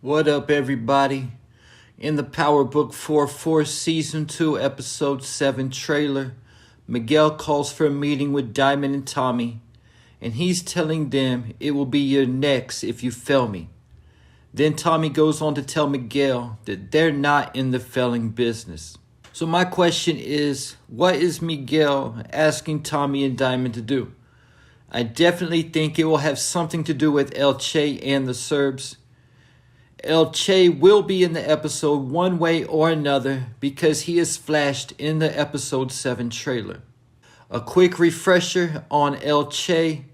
What up, everybody? In the Power Book 4 Season 2, Episode 7 trailer, Miguel calls for a meeting with Diamond and Tommy, and he's telling them it will be your next if you fail me. Then Tommy goes on to tell Miguel that they're not in the failing business. So my question is, what is Miguel asking Tommy and Diamond to do? I definitely think it will have something to do with El Che and the Serbs. El Che will be in the episode one way or another because he is flashed in the episode 7 trailer. A quick refresher on El Che.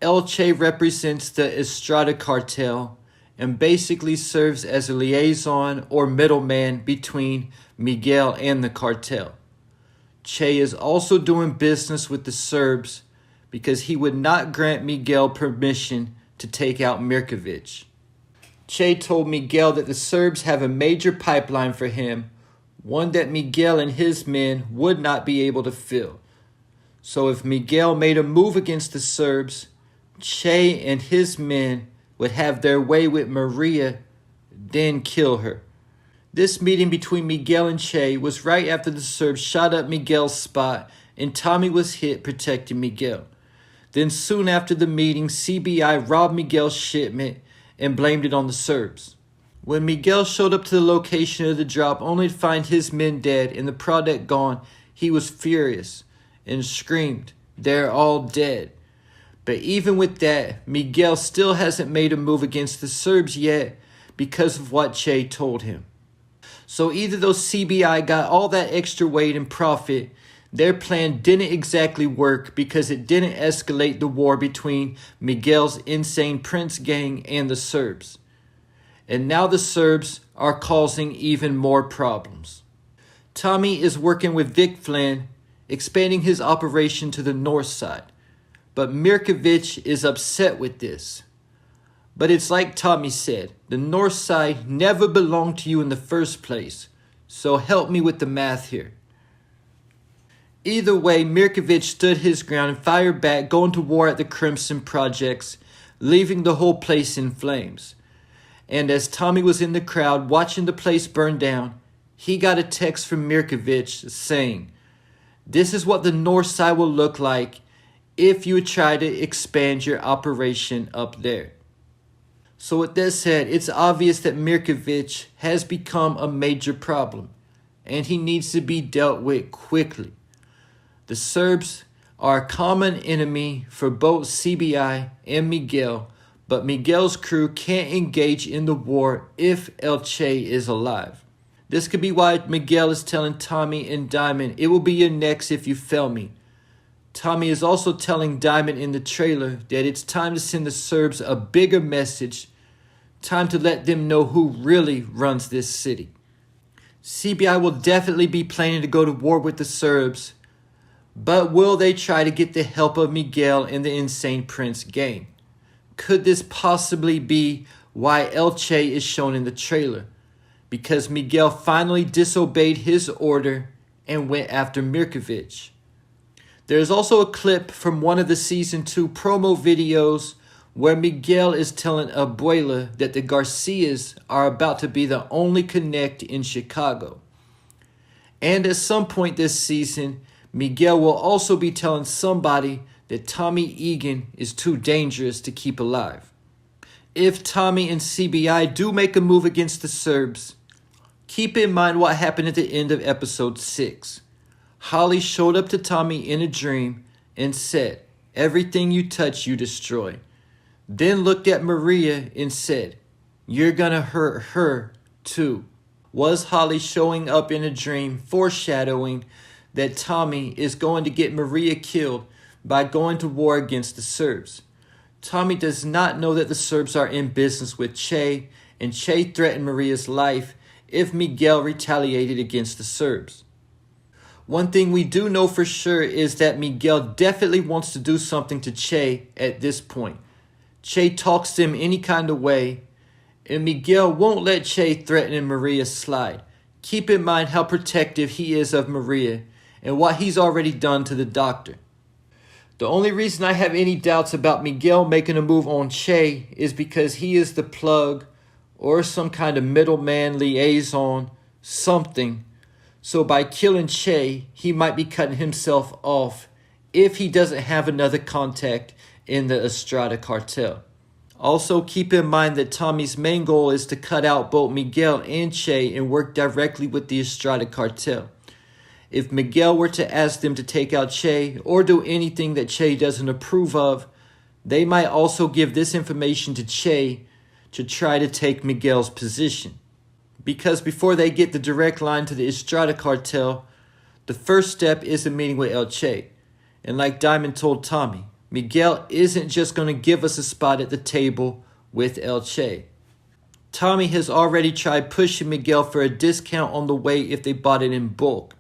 El Che represents the Estrada cartel and basically serves as a liaison or middleman between Miguel and the cartel. Che is also doing business with the Serbs because he would not grant Miguel permission to take out Mirkovic. Che told Miguel that the Serbs have a major pipeline for him, one that Miguel and his men would not be able to fill. So if Miguel made a move against the Serbs, Che and his men would have their way with Maria, then kill her. This meeting between Miguel and Che was right after the Serbs shot up Miguel's spot and Tommy was hit protecting Miguel. Then soon after the meeting, CBI robbed Miguel's shipment and blamed it on the Serbs. When Miguel showed up to the location of the drop only to find his men dead and the product gone, he was furious and screamed, "They're all dead." But even with that, Miguel still hasn't made a move against the Serbs yet because of what Che told him. So either those CBI got all that extra weight and profit, their plan didn't exactly work because it didn't escalate the war between Miguel's Insane Prince gang and the Serbs. And now the Serbs are causing even more problems. Tommy is working with Vic Flynn, expanding his operation to the north side. But Mirkovic is upset with this. But it's like Tommy said, the north side never belonged to you in the first place. So help me with the math here. Either way, Mirkovic stood his ground and fired back, going to war at the Crimson Projects, leaving the whole place in flames. And as Tommy was in the crowd watching the place burn down, he got a text from Mirkovic saying, "This is what the north side will look like if you try to expand your operation up there." So with that said, it's obvious that Mirkovic has become a major problem, and he needs to be dealt with quickly. The Serbs are a common enemy for both CBI and Miguel, but Miguel's crew can't engage in the war if El Che is alive. This could be why Miguel is telling Tommy and Diamond, "It will be your next if you fail me." Tommy is also telling Diamond in the trailer that it's time to send the Serbs a bigger message, time to let them know who really runs this city. CBI will definitely be planning to go to war with the Serbs, but will they try to get the help of Miguel and the Insane Prince gang? Could this possibly be why El Che is shown in the trailer? Because Miguel finally disobeyed his order and went after Mirkovic. There's also a clip from one of the Season 2 promo videos where Miguel is telling Abuela that the Garcias are about to be the only connect in Chicago. And at some point this season, Miguel will also be telling somebody that Tommy Egan is too dangerous to keep alive. If Tommy and CBI do make a move against the Serbs, keep in mind what happened at the end of episode 6. Holly showed up to Tommy in a dream and said, "Everything you touch, you destroy." Then looked at Maria and said, "You're gonna hurt her too." Was Holly showing up in a dream foreshadowing that Tommy is going to get Maria killed by going to war against the Serbs? Tommy does not know that the Serbs are in business with Che, and Che threatened Maria's life if Miguel retaliated against the Serbs. One thing we do know for sure is that Miguel definitely wants to do something to Che at this point. Che talks to him any kind of way, and Miguel won't let Che threaten Maria slide. Keep in mind how protective he is of Maria and what he's already done to the doctor. The only reason I have any doubts about Miguel making a move on Che is because he is the plug or some kind of middleman liaison, something. So by killing Che, he might be cutting himself off if he doesn't have another contact in the Estrada cartel. Also keep in mind that Tommy's main goal is to cut out both Miguel and Che and work directly with the Estrada cartel. If Miguel were to ask them to take out Che or do anything that Che doesn't approve of, they might also give this information to Che to try to take Miguel's position. Because before they get the direct line to the Estrada cartel, the first step is a meeting with El Che. And like Diamond told Tommy, Miguel isn't just going to give us a spot at the table with El Che. Tommy has already tried pushing Miguel for a discount on the weight if they bought it in bulk.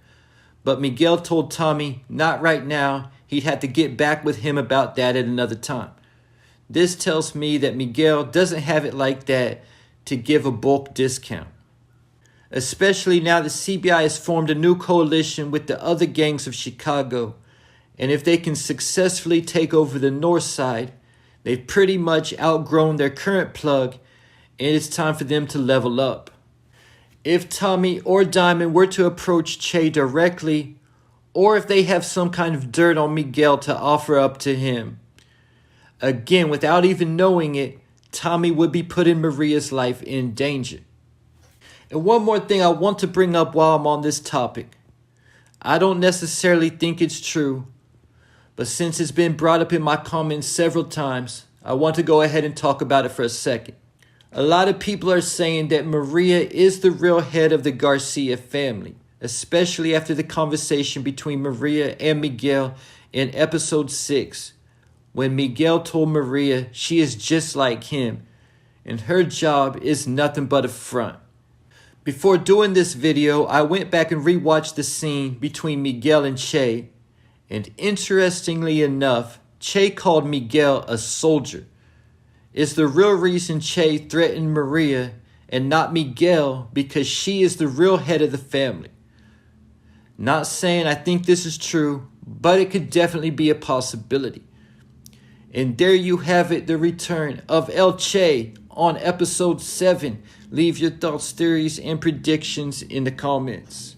But Miguel told Tommy not right now, he'd have to get back with him about that at another time. This tells me that Miguel doesn't have it like that to give a bulk discount. Especially now the CBI has formed a new coalition with the other gangs of Chicago. And if they can successfully take over the north side, they've pretty much outgrown their current plug and it's time for them to level up. If Tommy or Diamond were to approach Che directly, or if they have some kind of dirt on Miguel to offer up to him, again, without even knowing it, Tommy would be putting Maria's life in danger. And one more thing I want to bring up while I'm on this topic. I don't necessarily think it's true, but since it's been brought up in my comments several times, I want to go ahead and talk about it for a second. A lot of people are saying that Maria is the real head of the Garcia family, especially after the conversation between Maria and Miguel in episode 6, when Miguel told Maria she is just like him, and her job is nothing but a front. Before doing this video, I went back and rewatched the scene between Miguel and Che, and interestingly enough, Che called Miguel a soldier. It's the real reason Che threatened Maria and not Miguel because she is the real head of the family. Not saying I think this is true, but it could definitely be a possibility. And there you have it, the return of El Che on episode 7. Leave your thoughts, theories, and predictions in the comments.